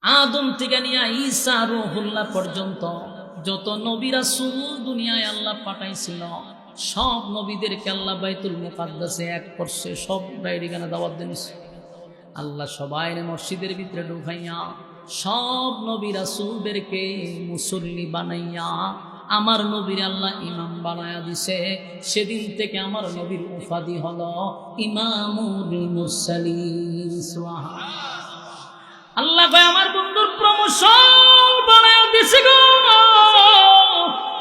আদম থেকে নিয়ে ঈসা রুহুল্লাহ পর্যন্ত যত নবী রাসূল দুনিয়ায় আল্লাহ পাঠাইছিল, সব নবীদেরকে আল্লাহ বাইতুল মুকাদ্দাসে এক করছে, সব ডাইরিখানে দাওয়াত দিয়েছে। আল্লাহ সবাই মসজিদের ভিতরে ঢুকাইয়া সব নবী রাসূলদেরকে মুসল্লি বানাইয়া আমার নবীর আল্লাহ ইমাম বানায়া দিছে। সেদিন থেকে আমার নবীর উপাধি হলো ইমামুল মুরসালিন। সুবহানাল্লাহ। আল্লাহ কয় আমার বন্ধুর প্রমোশন বানায়া দিছি গো,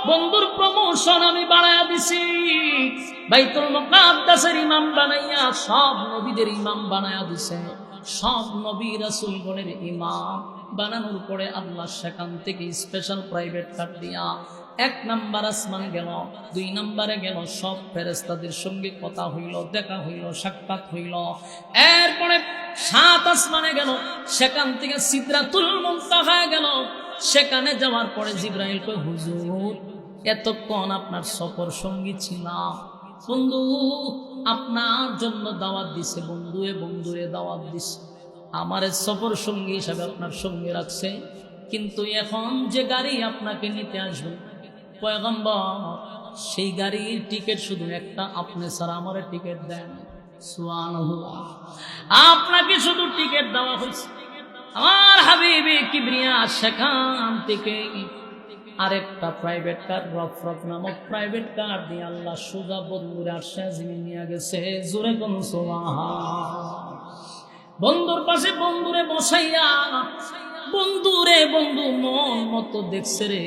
বন্ধুর প্রমোশন আমি বানায়া দিছি। বাইতুল মুকাদ্দাসের ইমাম বানাইয়া সব নবীদের ইমাম বানায়া দিছে। সব নবী রাসূলগণের ইমাম বানানোর পরে আল্লাহ সেখান থেকে স্পেশাল প্রাইভেট কার দিয়া 1 নাম্বার আসমান গেল, 2 নম্বরে গেল, সব ফেরেশতাদের সঙ্গে কথা হইল, দেখা হইল, সাক্ষাৎ হইল। এরপরে 7 আসমানে গেল, সেখান থেকে সিদরাতুল মুনতাহা গেল। সেখানে যাওয়ার পরে জিবরাইল কয় হুজুর এতক্ষণ আপনার সফর সঙ্গী ছিলাম, বন্ধু আপনার জন্য দাওয়াত দিছে, বন্ধুরে দাওয়াত দিছে, আমারে সফর সঙ্গী হিসাবে আপনার সঙ্গে রাখছে। কিন্তু এখন যে গাড়ি আপনাকে নিতে আসবে পয়গম্বর, সেই গাড়ির টিকিট শুধু একটা, আপনি ছাড়া আমারে টিকিট দেন। সুবহানাল্লাহ। আপনাকে শুধু টিকিট দেওয়া হয়েছে। আমার হাবিবে কিবরিয়া সেখান থেকে আরেকটা প্রাইভেট কার, রফরফ নামক প্রাইভেট কার দিয়ে আল্লাহ সোজা বন্ধুরে আরশে আজিমে নিয়ে গেছে। জোরে কোন সুবহানাল্লাহ। বন্ধুর পাশে বন্ধুরে বসাইয়া বন্ধুরে বন্ধু মন মতো দেখছে রে,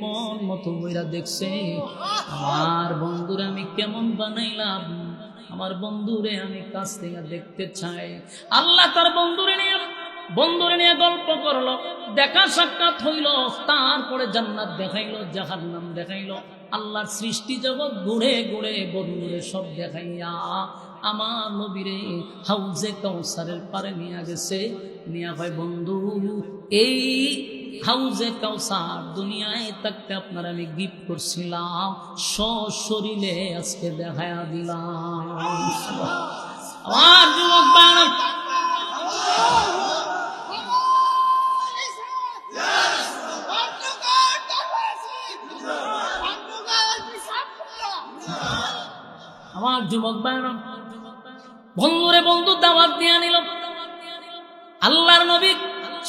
মন মতো বইরা দেখছে। আমার বন্ধুরে আমি কেমন বানাইলাম, আমার বন্ধুরে আমি কাছ থেকে দেখতে চাই। আল্লাহ তার বন্ধুরে নিয়ে গল্প করলো, দেখা সাক্ষাৎ হইল। তারপরে জান্নাত দেখাইলো, জাহান্নাম দেখাইলো। আল্লাহর সৃষ্টি জগৎ ঘুরে ঘুরে বন্ধুরে সব দেখাইয়া আমার নবীরে হাউজে কাউসারের পারে নিয়ে গেছে। নিয়া হয় বন্ধু এই হাউজে কাউসার দুনিয়ায় থাকতে আপনার আমি গিফট করছিলাম, সশরীরে আজকে দেখায়া দিলাম। আমার যুবক বাবা, আমার যুবক ভাইরা, বন্ধুরে বন্ধু দাওয়াত দিয়ে নিল। আল্লাহর নবী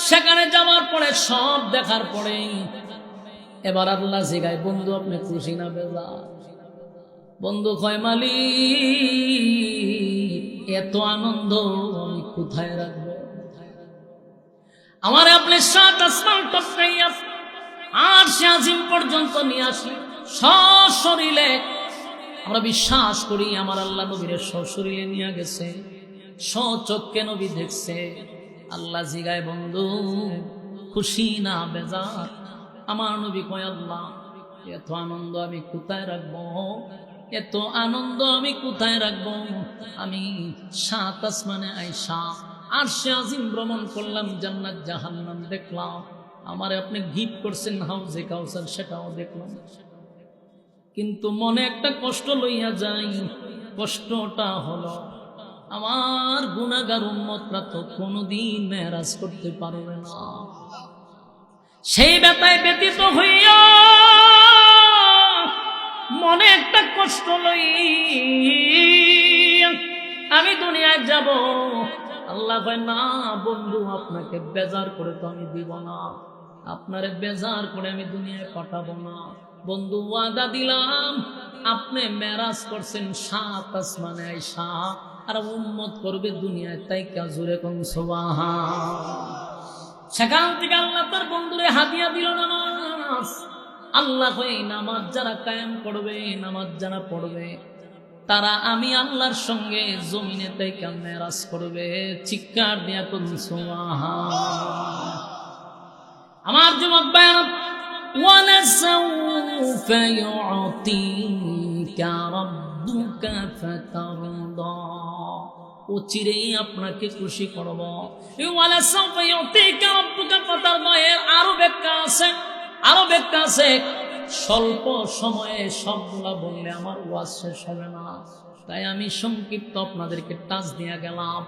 সেখানে যাওয়ার পরে সব দেখার পরে এবার আল্লাহ জিগায় বন্ধু আপনি খুশি না বেজার? বন্ধু কয় মালিক এত আনন্দ আমি কোথায় রাখবো? আমার আপনি 7 আসমান টপকাইয়া আরশে আজিম পর্যন্ত নিয়ে আসলেন সশরীরে। আমরা বিশ্বাস করি আমার আল্লাহ নবীরে সশরীরে নিয়ে গেছে, সচক্ষে নবী দেখছে। আল্লাহ জিগায় বন্ধু খুশি না বেজার? আমার নবী কয় আল্লাহ এত আনন্দ আমি কোথায় রাখবো, এত আনন্দ আমি কোথায় রাখবো? আমি 7 আসমানে আইসা আরশে আজিম ভ্রমণ করলাম, জান্নাত জাহান্নাম দেখলাম, আমারে আপনি গিফট করছেন হাউজে কাউসার, সেটাও দেখলাম। কিন্তু মনে একটা কষ্ট লইয়া যাই। কষ্টটা হলো আমার গুনাহগার উম্মতরা তো কোনোদিন মেরাজ করতে পারবে না। সেই ব্যথায় ব্যতীত হইয়া মনে একটা কষ্ট লইয়া আমি দুনিয়ায় যাব। আল্লাহ কয় না বন্ধু আপনাকে বেজার করে তো আমি দিব না, আপনারে বেজার করে আমি দুনিয়ায় পাঠাবো না। বন্ধু ওয়াদা দিলাম আপনি মেরাজ করছেন 7 আসমানে আইসা, আর উম্মত করবে দুনিয়ায়, তাই কাজুরে কোন সুবহান। সেখান থেকে আল্লাহ তার বন্ধুরে হাদিয়া দিল নামাজ। আল্লাহ কয় নামাজ যারা কায়েম করবে, নামাজ যারা পড়বে, তারা আমি আল্লাহর সঙ্গে জমিনে তাইকা মেরাজ করবে। চিৎকার দিয়া কোন সুবহান। আমার যুবক ভাইরা, وَلَسَوْفَ يُعْطِيكَ رَبُّكَ فَتَرْضَى, চিরেই আপনাকে খুশি করব। وَلَسَوْفَ يُعْطِيكَ رَبُّكَ فَتَرْضَى এর আরো ব্যাখ্যা আছে। স্বল্প সময়ে সবগুলা বললে আমার ওয়াজ শেষ হবে না, তাই আমি সংক্ষিপ্ত আপনাদেরকে টাচ দিয়ে গেলাম।